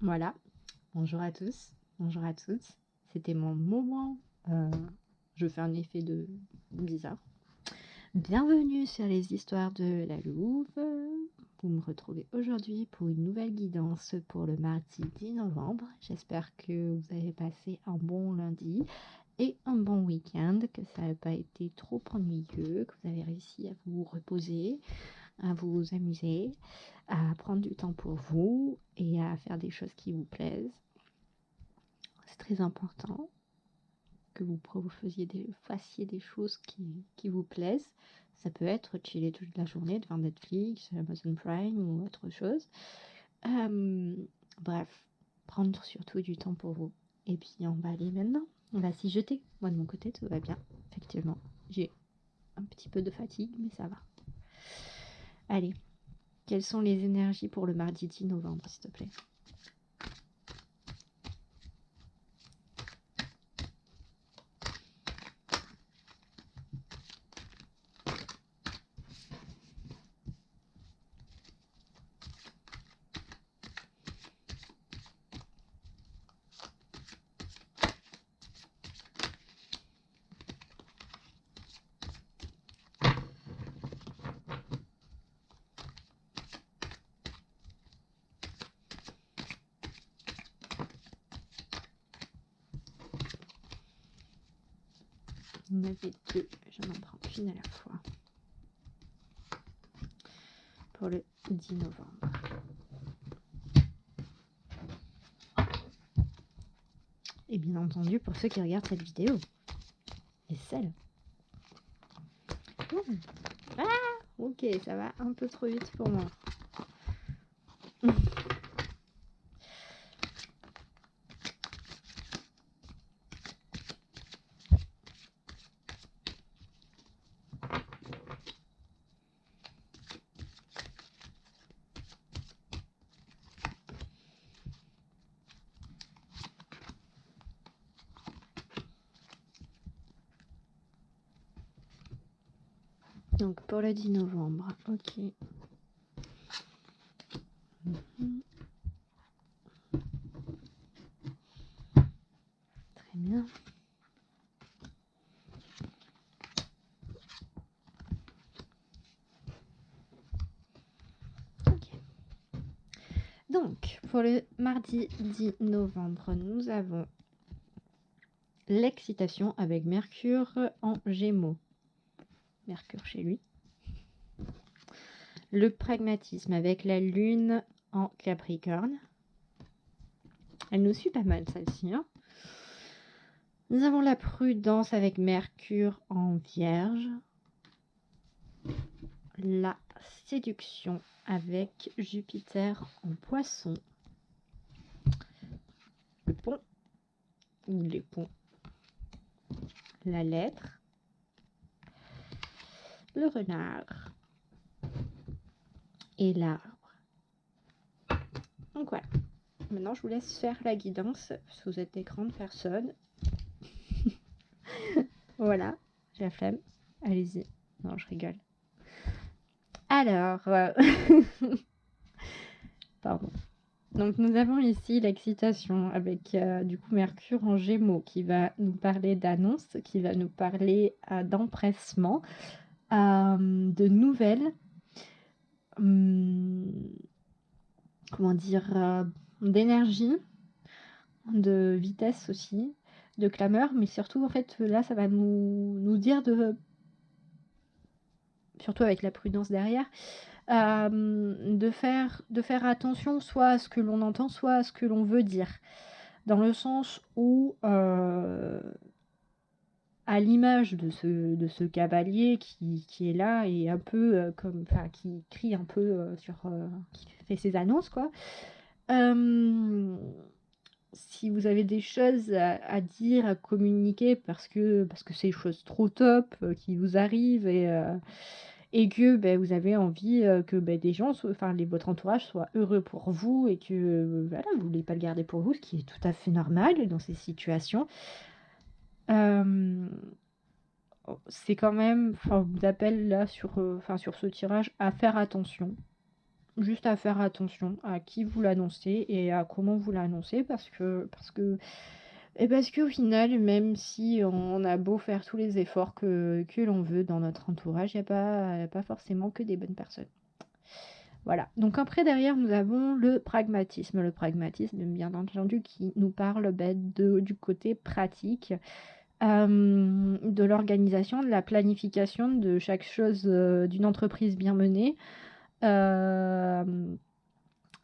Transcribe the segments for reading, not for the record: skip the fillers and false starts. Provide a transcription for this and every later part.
Voilà, bonjour à tous, bonjour à toutes. C'était mon moment. Je fais un effet de bizarre. Bienvenue sur les histoires de la Louve. Vous me retrouvez aujourd'hui pour une nouvelle guidance pour le mardi 10 novembre. J'espère que vous avez passé un bon lundi et un bon week-end, que ça n'a pas été trop ennuyeux, que vous avez réussi à vous reposer, à vous amuser, à prendre du temps pour vous et à faire des choses qui vous plaisent. C'est très important que vous fassiez des choses qui vous plaisent. Ça peut être chiller toute la journée devant Netflix, Amazon Prime ou autre chose. Bref, prendre surtout du temps pour vous. Et puis on va aller maintenant. On va s'y jeter. Moi de mon côté, tout va bien. Effectivement, j'ai un petit peu de fatigue, mais ça va. Allez, quelles sont les énergies pour le mardi 10 novembre, s'il te plaît? On avait deux, je n'en prends qu'une à la fois. Pour le 10 novembre. Et bien entendu, pour ceux qui regardent cette vidéo, et celle. Ah, ok, ça va un peu trop vite pour moi. Donc pour le 10 novembre, ok. Très bien. Ok. Donc pour le mardi 10 novembre, nous avons l'excitation avec Mercure en Gémeaux. Mercure chez lui. Le pragmatisme avec la Lune en Capricorne. Elle nous suit pas mal celle-ci, hein. Nous avons la prudence avec Mercure en Vierge. La séduction avec Jupiter en Poisson. Le pont ou les ponts. La lettre. Le renard. Et l'arbre. Donc voilà. Maintenant, je vous laisse faire la guidance, parce que vous êtes des grandes personnes. Voilà, j'ai la flemme. Allez-y. Non, je rigole. Alors, pardon. Donc nous avons ici l'excitation avec du coup Mercure en Gémeaux qui va nous parler d'annonce, qui va nous parler d'empressement, de nouvelles, comment dire, d'énergie, de vitesse aussi, de clameur, mais surtout en fait là ça va nous dire surtout avec la prudence derrière, de faire attention soit à ce que l'on entend, soit à ce que l'on veut dire. Dans le sens où, à l'image de ce cavalier qui est là et un peu qui crie un peu qui fait ses annonces, quoi. Si vous avez des choses à dire, à communiquer, parce que c'est des choses trop top qui vous arrivent et que vous avez envie que des gens, votre entourage soit heureux pour vous et que voilà, vous ne voulez pas le garder pour vous, ce qui est tout à fait normal dans ces situations. C'est quand même, on vous appelle là sur ce tirage à faire attention juste à faire attention à qui vous l'annoncez et à comment vous l'annoncez parce qu'au final, même si on a beau faire tous les efforts que l'on veut dans notre entourage, il y a pas forcément que des bonnes personnes. Voilà. Donc après, derrière, nous avons le pragmatisme. Le pragmatisme, bien entendu, qui nous parle du côté pratique, de l'organisation, de la planification de chaque chose d'une entreprise bien menée, euh,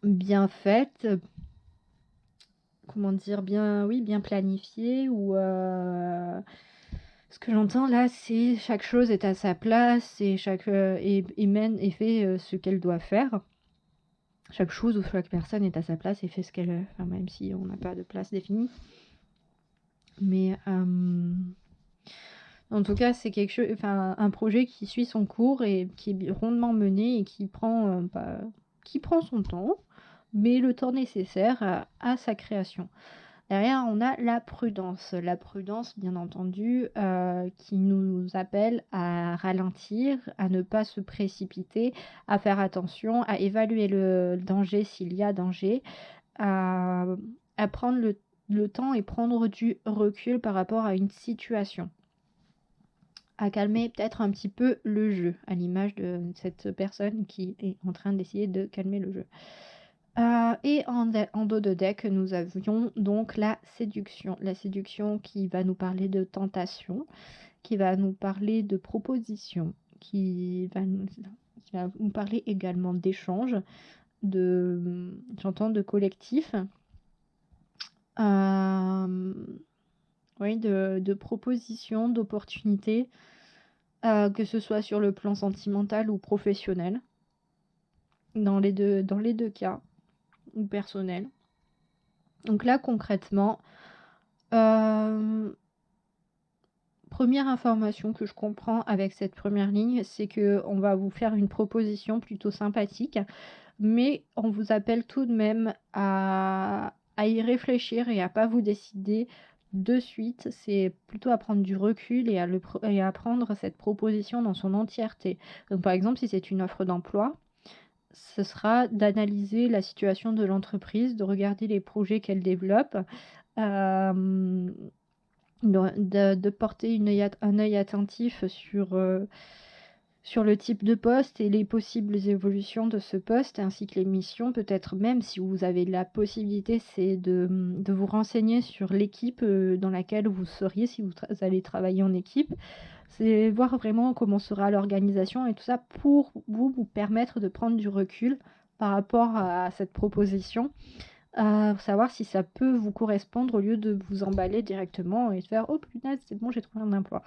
bien faite, comment dire, bien, oui, bien planifiée, ou ce que j'entends là, c'est chaque chose est à sa place et mène et fait ce qu'elle doit faire. Chaque chose ou chaque personne est à sa place et fait ce qu'elle veut, enfin, même si on n'a pas de place définie. Mais en tout cas, c'est quelque chose, enfin, un projet qui suit son cours et qui est rondement mené et qui prend son temps, mais le temps nécessaire à sa création. Derrière, on a la prudence. La prudence, bien entendu, qui nous appelle à ralentir, à ne pas se précipiter, à faire attention, à évaluer le danger s'il y a danger, à, à prendre le temps et prendre du recul par rapport à une situation. À calmer peut-être un petit peu le jeu, à l'image de cette personne qui est en train d'essayer de calmer le jeu. Et en dos de deck, nous avions donc la séduction. La séduction qui va nous parler de tentation, qui va nous parler de proposition, qui va nous parler également d'échange, j'entends de collectif, oui, de propositions, d'opportunités, que ce soit sur le plan sentimental ou professionnel, dans les deux cas, ou personnel. Donc là, concrètement, première information que je comprends avec cette première ligne, c'est qu'on va vous faire une proposition plutôt sympathique, mais on vous appelle tout de même à y réfléchir et à pas vous décider de suite. C'est plutôt à prendre du recul et à prendre cette proposition dans son entièreté. Donc par exemple, si c'est une offre d'emploi, ce sera d'analyser la situation de l'entreprise, de regarder les projets qu'elle développe, de porter un œil attentif sur le type de poste et les possibles évolutions de ce poste, ainsi que les missions. Peut-être même, si vous avez la possibilité, c'est de vous renseigner sur l'équipe dans laquelle vous seriez, si vous allez travailler en équipe. C'est voir vraiment comment sera l'organisation et tout ça pour vous permettre de prendre du recul par rapport à cette proposition, pour savoir si ça peut vous correspondre au lieu de vous emballer directement et de faire oh punaise, c'est bon, j'ai trouvé un emploi.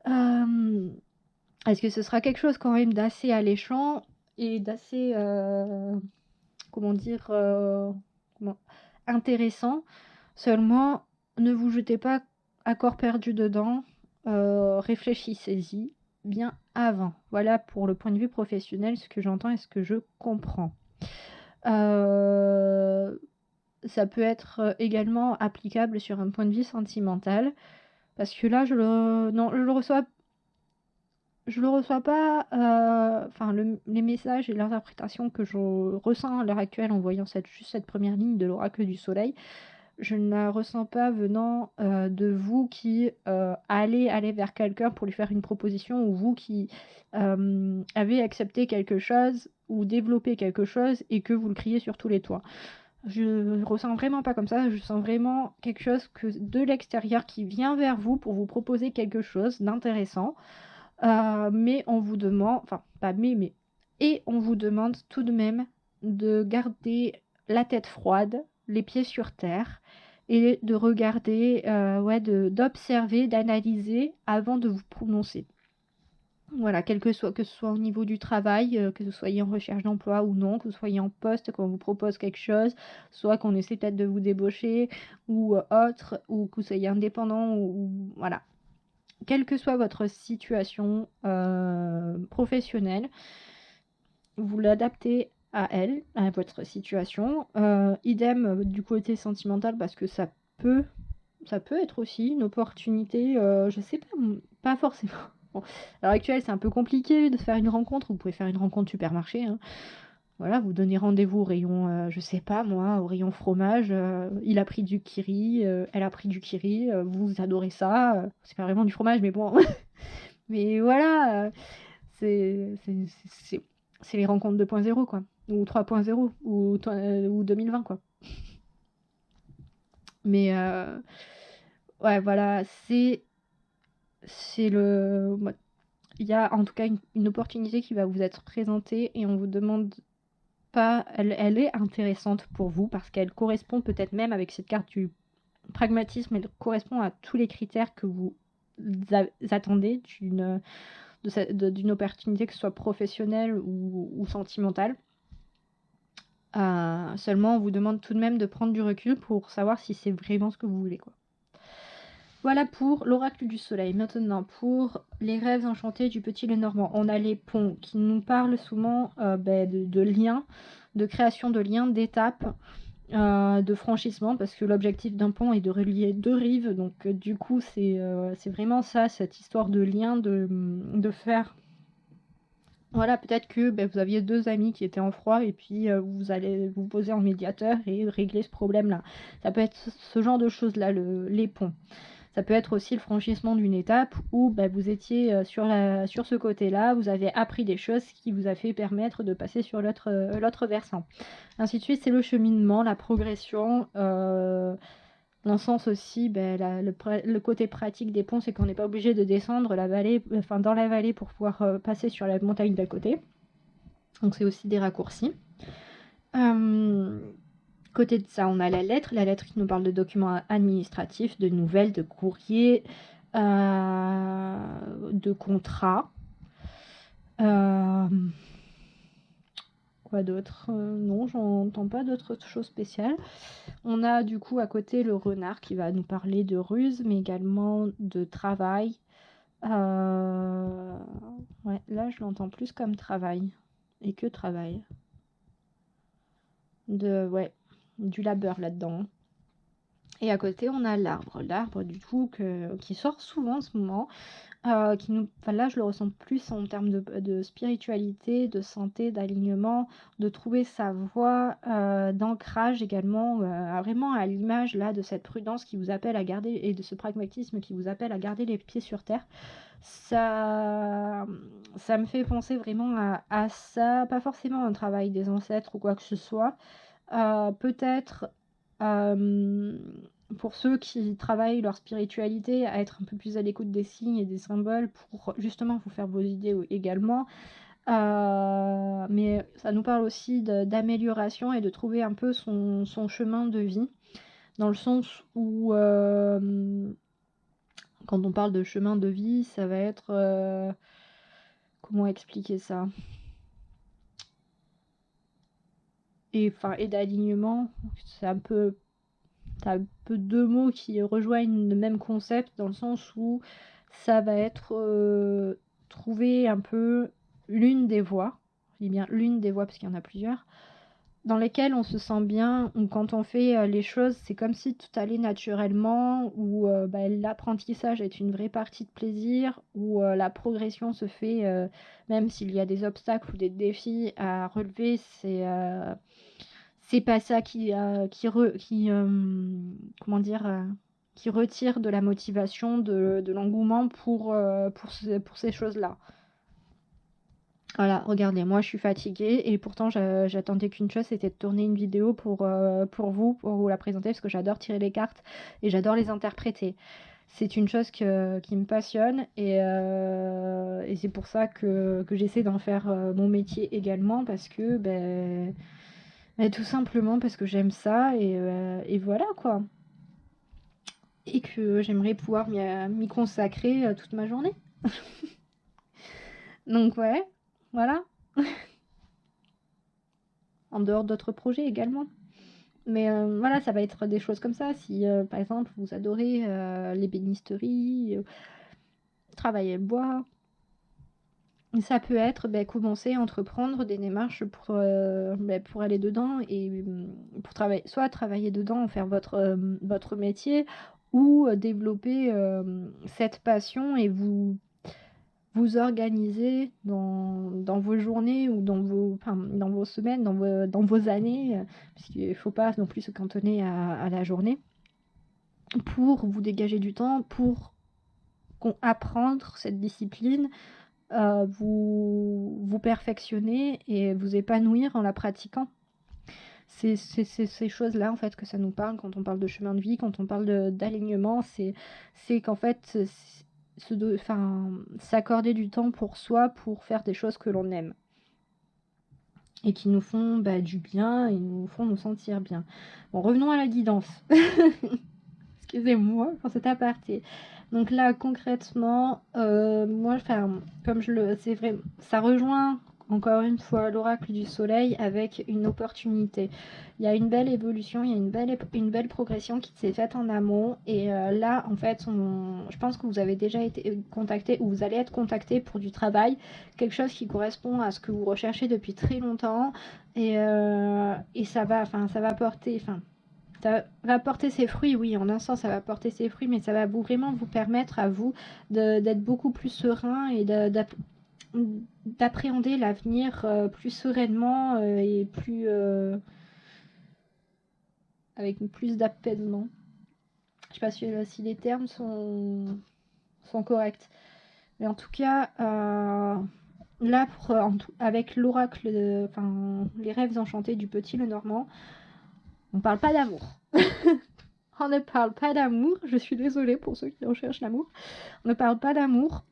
Est-ce que ce sera quelque chose quand même d'assez alléchant et d'assez comment dire intéressant. Seulement, ne vous jetez pas à corps perdu dedans. Réfléchissez-y bien avant. Voilà pour le point de vue professionnel ce que j'entends et ce que je comprends. Ça peut être également applicable sur un point de vue sentimental, parce que là je le reçois pas, enfin les messages et l'interprétation que je ressens à l'heure actuelle en voyant juste cette première ligne de l'oracle du soleil, je ne la ressens pas venant de vous qui allez aller vers quelqu'un pour lui faire une proposition, ou vous qui avez accepté quelque chose ou développé quelque chose et que vous le criez sur tous les toits. Je ressens vraiment pas comme ça, je sens vraiment quelque chose de l'extérieur qui vient vers vous pour vous proposer quelque chose d'intéressant. Mais on vous demande, enfin pas mais, et on vous demande tout de même de garder la tête froide, les pieds sur terre, et de regarder, d'observer, d'analyser avant de vous prononcer. Voilà, que ce soit au niveau du travail, que vous soyez en recherche d'emploi ou non, que vous soyez en poste, qu'on vous propose quelque chose, soit qu'on essaie peut-être de vous débaucher ou autre, ou que vous soyez indépendant, ou voilà. Quelle que soit votre situation professionnelle, vous l'adaptez à votre situation. Idem du côté sentimental, parce que ça peut être aussi une opportunité, je sais pas forcément. Bon, à l'heure actuelle, c'est un peu compliqué de faire une rencontre. Vous pouvez faire une rencontre supermarché, hein. Voilà, vous donnez rendez-vous au rayon, je sais pas moi, au rayon fromage, il a pris du Kiri, elle a pris du Kiri, vous adorez ça, c'est pas vraiment du fromage, mais bon. Mais voilà, c'est les rencontres 2.0 quoi, ou 3.0 ou 2020 quoi. Mais ouais, voilà, c'est le il y a en tout cas une opportunité qui va vous être présentée et on vous demande pas elle est intéressante pour vous parce qu'elle correspond peut-être même avec cette carte du pragmatisme, elle correspond à tous les critères que vous attendez d'une opportunité, que ce soit professionnelle ou sentimentale. Seulement, on vous demande tout de même de prendre du recul pour savoir si c'est vraiment ce que vous voulez, quoi. Voilà pour l'oracle du soleil. Maintenant, pour les rêves enchantés du petit Lenormand, on a les ponts qui nous parlent souvent de liens, de création de liens, d'étapes, de franchissement, parce que l'objectif d'un pont est de relier deux rives. Donc, du coup, c'est vraiment ça, cette histoire de lien, de faire. Voilà, peut-être que vous aviez deux amis qui étaient en froid et puis vous allez vous poser en médiateur et régler ce problème-là. Ça peut être ce genre de choses-là, les ponts. Ça peut être aussi le franchissement d'une étape où vous étiez sur ce côté-là, vous avez appris des choses qui vous a fait permettre de passer sur l'autre versant. Ainsi de suite, c'est le cheminement, la progression. Dans le sens aussi, le côté pratique des ponts, c'est qu'on n'est pas obligé de descendre la vallée, dans la vallée pour pouvoir passer sur la montagne d'à côté. Donc c'est aussi des raccourcis. Côté de ça, on a la lettre qui nous parle de documents administratifs, de nouvelles, de courriers, de contrats. Quoi d'autre? Non, j'entends pas d'autres choses spéciales. On a du coup à côté le renard qui va nous parler de ruse, mais également de travail. Ouais, là je l'entends plus comme travail. Et que travail. Ouais, du labeur là-dedans. Et à côté, on a l'arbre. L'arbre, du coup, qui sort souvent en ce moment. Là, je le ressens plus en termes de spiritualité, de santé, d'alignement, de trouver sa voie, d'ancrage également, vraiment à l'image là de cette prudence qui vous appelle à garder, et de ce pragmatisme qui vous appelle à garder les pieds sur terre. Ça me fait penser vraiment à ça, pas forcément un travail des ancêtres ou quoi que ce soit. Peut-être pour ceux qui travaillent leur spiritualité, à être un peu plus à l'écoute des signes et des symboles pour justement vous faire vos idées également. Mais ça nous parle aussi d'amélioration et de trouver un peu son chemin de vie, dans le sens où quand on parle de chemin de vie, ça va être... comment expliquer ça? Et d'alignement, c'est un peu deux mots qui rejoignent le même concept, dans le sens où ça va être trouver un peu l'une des voies, je dis bien l'une des voies parce qu'il y en a plusieurs, dans lesquelles on se sent bien, ou quand on fait les choses, c'est comme si tout allait naturellement, où l'apprentissage est une vraie partie de plaisir, où la progression se fait, même s'il y a des obstacles ou des défis à relever, c'est pas ça qui retire de la motivation, de l'engouement pour ces choses-là. Voilà, regardez, moi je suis fatiguée et pourtant j'attendais qu'une chose, c'était de tourner une vidéo pour vous la présenter, parce que j'adore tirer les cartes et j'adore les interpréter. C'est une chose qui me passionne et c'est pour ça que j'essaie d'en faire mon métier également, parce que tout simplement parce que j'aime ça et voilà quoi. Et que j'aimerais pouvoir m'y consacrer toute ma journée. Donc ouais, voilà. En dehors d'autres projets également. Mais voilà, ça va être des choses comme ça. Si par exemple vous adorez l'ébénisterie, travailler le bois, ça peut être commencer à entreprendre des démarches pour aller dedans et pour travailler dedans, faire votre métier, ou développer cette passion et vous vous organiser dans vos journées ou dans vos semaines, dans vos années, parce qu'il ne faut pas non plus se cantonner à la journée, pour vous dégager du temps, pour apprendre cette discipline, vous perfectionner et vous épanouir en la pratiquant. C'est ces choses-là en fait que ça nous parle quand on parle de chemin de vie, quand on parle d'alignement, c'est qu'en fait s'accorder du temps pour soi, pour faire des choses que l'on aime et qui nous font du bien et nous font nous sentir bien. Bon, revenons à la guidance. Excusez-moi pour cet aparté. Donc là, concrètement, moi, comme c'est vrai, ça rejoint encore une fois l'oracle du soleil avec une opportunité. Il y a une belle évolution, il y a une belle progression qui s'est faite en amont. Et là, en fait, je pense que vous avez déjà été contacté ou vous allez être contacté pour du travail, quelque chose qui correspond à ce que vous recherchez depuis très longtemps. Et ça va porter... Ça va porter ses fruits, oui, en un sens, ça va porter ses fruits, mais ça va vraiment vous permettre à vous d'être beaucoup plus serein et d'appréhender l'avenir plus sereinement et avec plus d'apaisement. Je ne sais pas si les termes sont corrects. Mais en tout cas, là, avec l'oracle, les rêves enchantés du petit Lenormand, on ne parle pas d'amour. On ne parle pas d'amour. Je suis désolée pour ceux qui recherchent l'amour. On ne parle pas d'amour.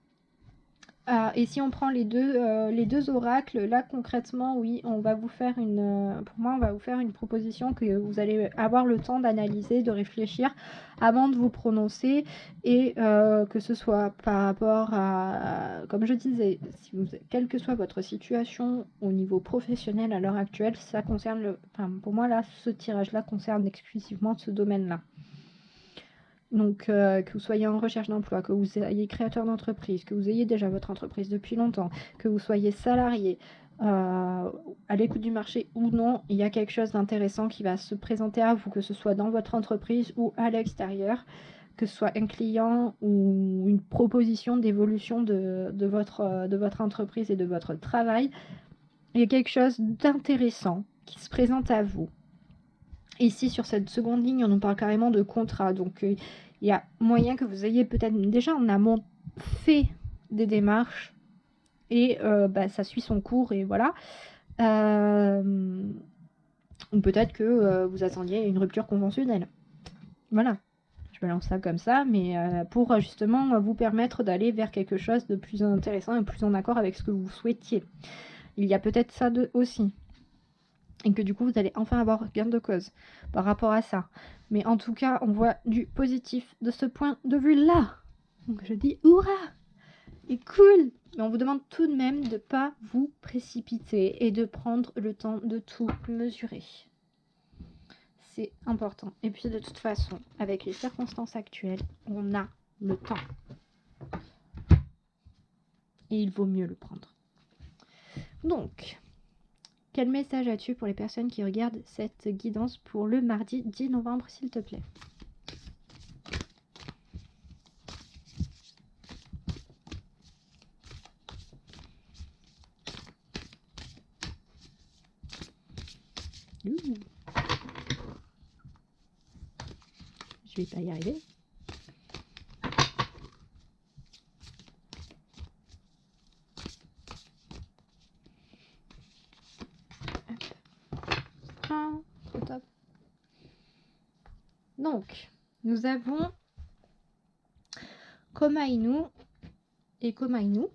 Et si on prend les deux oracles, là concrètement, oui, on va vous faire une proposition que vous allez avoir le temps d'analyser, de réfléchir avant de vous prononcer, et que ce soit par rapport à, comme je disais, quelle que soit votre situation au niveau professionnel à l'heure actuelle, ça concerne pour moi là, ce tirage-là concerne exclusivement ce domaine-là. Donc, que vous soyez en recherche d'emploi, que vous soyez créateur d'entreprise, que vous ayez déjà votre entreprise depuis longtemps, que vous soyez salarié, à l'écoute du marché ou non, il y a quelque chose d'intéressant qui va se présenter à vous, que ce soit dans votre entreprise ou à l'extérieur, que ce soit un client ou une proposition d'évolution de votre entreprise et de votre travail. Il y a quelque chose d'intéressant qui se présente à vous. Ici, sur cette seconde ligne, on nous parle carrément de contrat. Donc, il y a moyen que vous ayez peut-être déjà en amont fait des démarches et ça suit son cours et voilà. Ou peut-être que vous attendiez une rupture conventionnelle. Voilà. Je balance ça comme ça, mais pour justement vous permettre d'aller vers quelque chose de plus intéressant et plus en accord avec ce que vous souhaitiez. Il y a peut-être ça aussi. Et que du coup, vous allez enfin avoir gain de cause par rapport à ça. Mais en tout cas, on voit du positif de ce point de vue-là. Donc je dis hurrah! Et cool! Mais on vous demande tout de même de ne pas vous précipiter et de prendre le temps de tout mesurer. C'est important. Et puis de toute façon, avec les circonstances actuelles, on a le temps. Et il vaut mieux le prendre. Donc... quel message as-tu pour les personnes qui regardent cette guidance pour le mardi 10 novembre, s'il te plaît? Je vais pas y arriver. Top. Donc, nous avons Komainu et Komainu.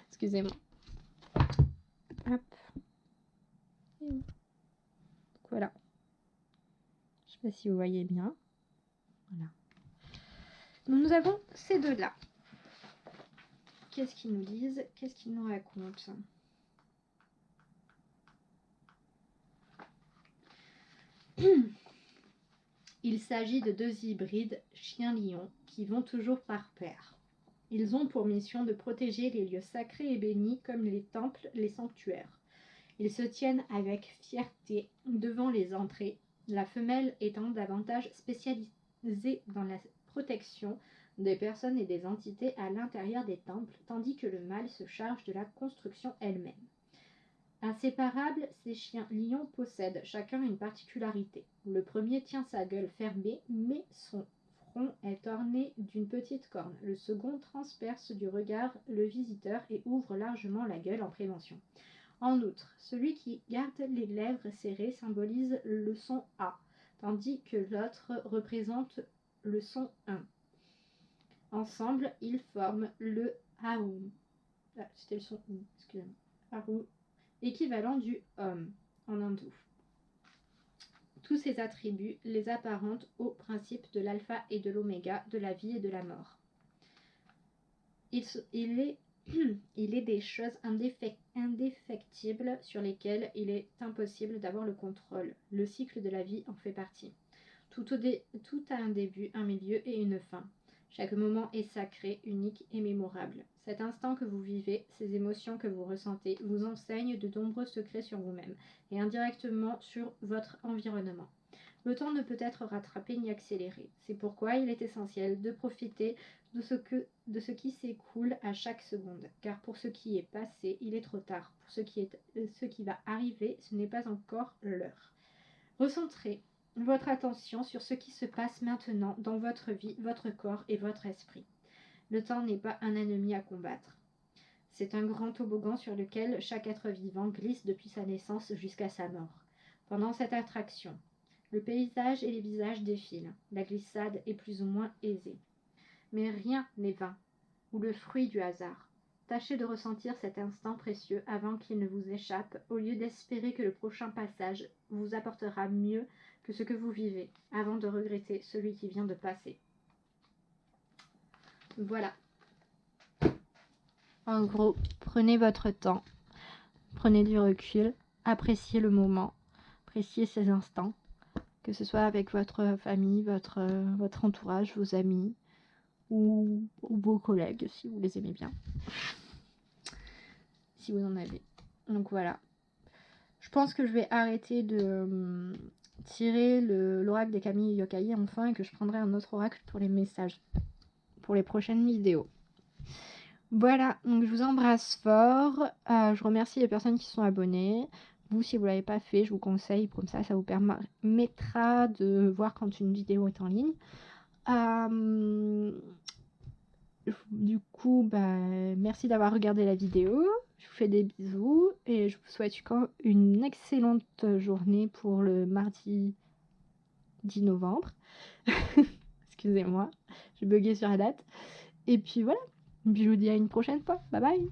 Excusez-moi. Hop. Donc, voilà. Je sais pas si vous voyez bien. Voilà. Donc, nous avons ces deux-là. Qu'est-ce qu'ils nous disent? Qu'est-ce qu'ils nous racontent? Il s'agit de deux hybrides chien-lion qui vont toujours par paire. Ils ont pour mission de protéger les lieux sacrés et bénis comme les temples, les sanctuaires. Ils se tiennent avec fierté devant les entrées, la femelle étant davantage spécialisée dans la protection des personnes et des entités à l'intérieur des temples, tandis que le mal se charge de la construction elle-même. Inséparables, ces chiens lions possèdent chacun une particularité. Le premier tient sa gueule fermée, mais son front est orné d'une petite corne. Le second transperce du regard le visiteur et ouvre largement la gueule en prévention. En outre, celui qui garde les lèvres serrées symbolise le son A, tandis que l'autre représente le son 1. Ensemble, ils forment le Aum. Ah, c'était le son U, excusez-moi. Aum, équivalent du Om en hindou. Tous ces attributs les apparentent au principe de l'alpha et de l'oméga, de la vie et de la mort. Il est des choses indéfectibles sur lesquelles il est impossible d'avoir le contrôle. Le cycle de la vie en fait partie. Tout a un début, un milieu et une fin. Chaque moment est sacré, unique et mémorable. Cet instant que vous vivez, ces émotions que vous ressentez, vous enseignent de nombreux secrets sur vous-même et indirectement sur votre environnement. Le temps ne peut être rattrapé ni accéléré. C'est pourquoi il est essentiel de profiter de ce qui s'écoule à chaque seconde. Car pour ce qui est passé, il est trop tard. Pour ce qui va arriver, ce n'est pas encore l'heure. Recentrez votre attention sur ce qui se passe maintenant dans votre vie, votre corps et votre esprit. Le temps n'est pas un ennemi à combattre. C'est un grand toboggan sur lequel chaque être vivant glisse depuis sa naissance jusqu'à sa mort. Pendant cette attraction, le paysage et les visages défilent. La glissade est plus ou moins aisée. Mais rien n'est vain, ou le fruit du hasard. Tâchez de ressentir cet instant précieux avant qu'il ne vous échappe, au lieu d'espérer que le prochain passage vous apportera mieux que ce que vous vivez, avant de regretter celui qui vient de passer. Voilà. En gros, prenez votre temps, prenez du recul, appréciez le moment, appréciez ces instants, que ce soit avec votre famille, votre entourage, vos amis ou vos collègues, si vous les aimez bien. Si vous en avez. Donc voilà. Je pense que je vais arrêter de tirer l'oracle des Kami Yokai enfin et que je prendrai un autre oracle pour les messages, pour les prochaines vidéos. Voilà, donc je vous embrasse fort. Je remercie les personnes qui sont abonnées. Vous, si vous ne l'avez pas fait, je vous conseille, comme ça vous permettra de voir quand une vidéo est en ligne. Du coup, merci d'avoir regardé la vidéo. Je vous fais des bisous et je vous souhaite une excellente journée pour le mardi 10 novembre. Excusez-moi, j'ai bugué sur la date. Et puis voilà, je vous dis à une prochaine fois. Bye bye.